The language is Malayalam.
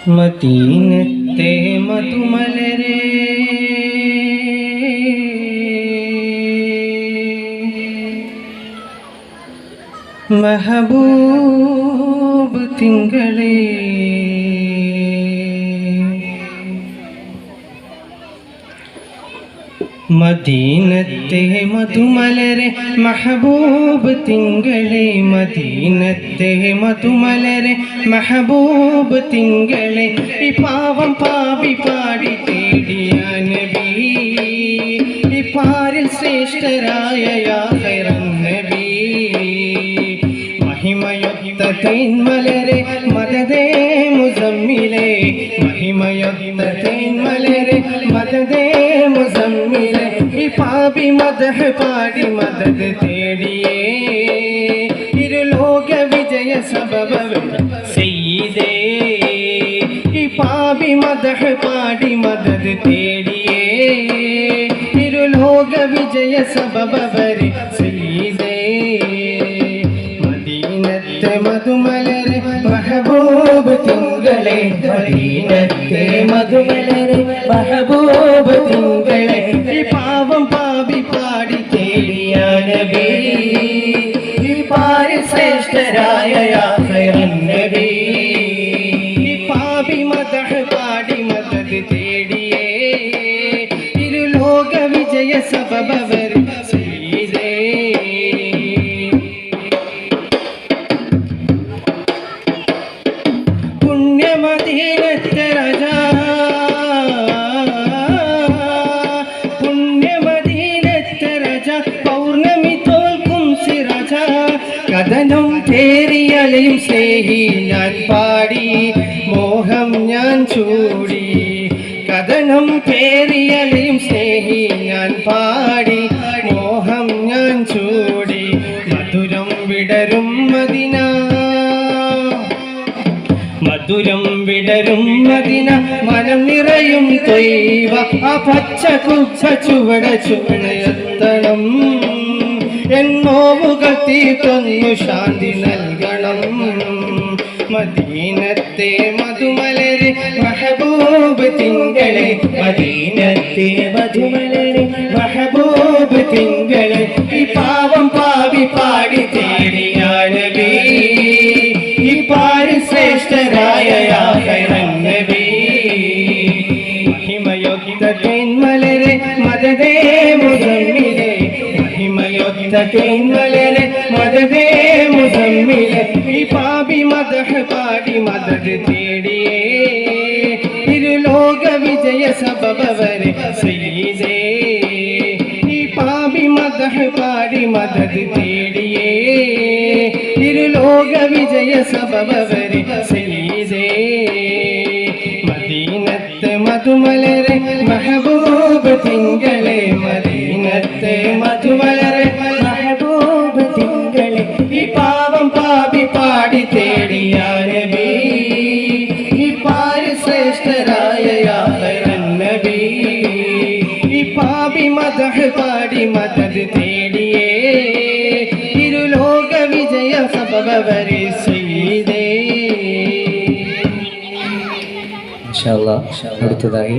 മദീനത്തെ മധുമലരെ മെഹബൂബ് തിങ്കളേ മദീനത്തെ മധുമലരെ മെഹബൂബ് തിങ്കളേ മദീനത്തെ മധുമലരെ മെഹബൂബ് തിങ്കളേ ഈ പാവം പാപി പാടി തേടിയ നബി ഈ പാരിൽ ശ്രേഷ്ഠരായ യാ ഖൈറൻ നബി മഹിമയൊത്ത തേന്മലരെ മദദേ മുസമ്മിലേ മഹിമയൊത്ത തേന്മലരെ മദദേ മുസമ്മിലേ ഈ പാപി മദഹ് പാടി മദദ് തേടിയേ ഇരുലോക വിജയ സബബ സയ്യിദേ ഈ പാപി മദഹ് പാടി മദദ് തേടിയേ ഇരുലോക വിജയ സബബ വരെ സയ്യിദേ മദീനത്തെ മധുമലരെ മെഹബൂബ് തിങ്കളേ മദീനത്തെ മധുമലരെ മെഹബൂബ് തിങ്കളേ ഈ പാവം പാപി പാടി തേടിയ നബി ഈ പാരി ശ്രേഷ്ഠരായ യാ ഖൈറൻ നബി ഈ പാപി മദഹ് പാടി മദദ് തേടിയേ ഇരുലോക വിജയ സബബ വരെ സയ്യിദേ പുണ്യമദീനത്തെ രാജാ പുണ്യമദീനത്തെ രാജാ പൗർണമി തോൽക്കും സിരാജ കഥനം തേറിയലയും സ്നേഹി ഞാൻ പാടി മോഹം ഞാൻ ചൂടി കഥനം തേറിയലയും സ്നേഹി ഞാൻ പാടി മോഹം ഞാൻ ചൂടി മധുരം വിടരും മദീന മധുരം വിടരും മദീന മനം നിറയും തൊയ്വ ആ പച്ച കുച്ച ചുവട ചുവടയെത്തണം എന്നോവുകൾ തീർത്തൊന്നു ശാന്തി നൽകണം മദീനത്തെ മധുമലരെ മെഹബൂബ് തിങ്കളേ മദീനത്തെ മധുമലരെ മെഹബൂബ് തിങ്കളേ ഈ പാവം പാവി പാടി തേടിയ നബി ഈ പാരി ശ്രേഷ്ഠരായ യാ ഖൈറൻ നബി മഹിമയൊത്ത തേന്മലരെ മദദേ മുസമ്മിലേ മഹിമയൊത്ത തേന്മലരെ മദദേ മുസമ്മിലേ ഈ പാപി മദഹ് പാടി മദദ് തേടിയേ ഇരുലോക വിജയ സബബ വരെ സയ്യിദേ ഈ പാപി മദഹ് പാടി മദദ് തേടിയേ ഇരുലോക വിജയ സബബ വരെ സയ്യിദേ മദീനത്തെ മധുമലരെ മെഹബൂബ് തിങ്കളേ മദീനത്തെ മധുമലരെ മെഹബൂബ് തിങ്കളേ ഈ പാവം പാപി പാടി തേടിയ നബി ഈ പാരി ശ്രേഷ്ഠരായ യാ ഖൈറൻ നബി ഈ പാപി മദഹ് പാടി മദദ് തേടിയേ ഇരുലോക വിജയ സബബ വരെ സയ്യിദേ ഇൻഷാ അല്ലാഹ് അടുത്തതായി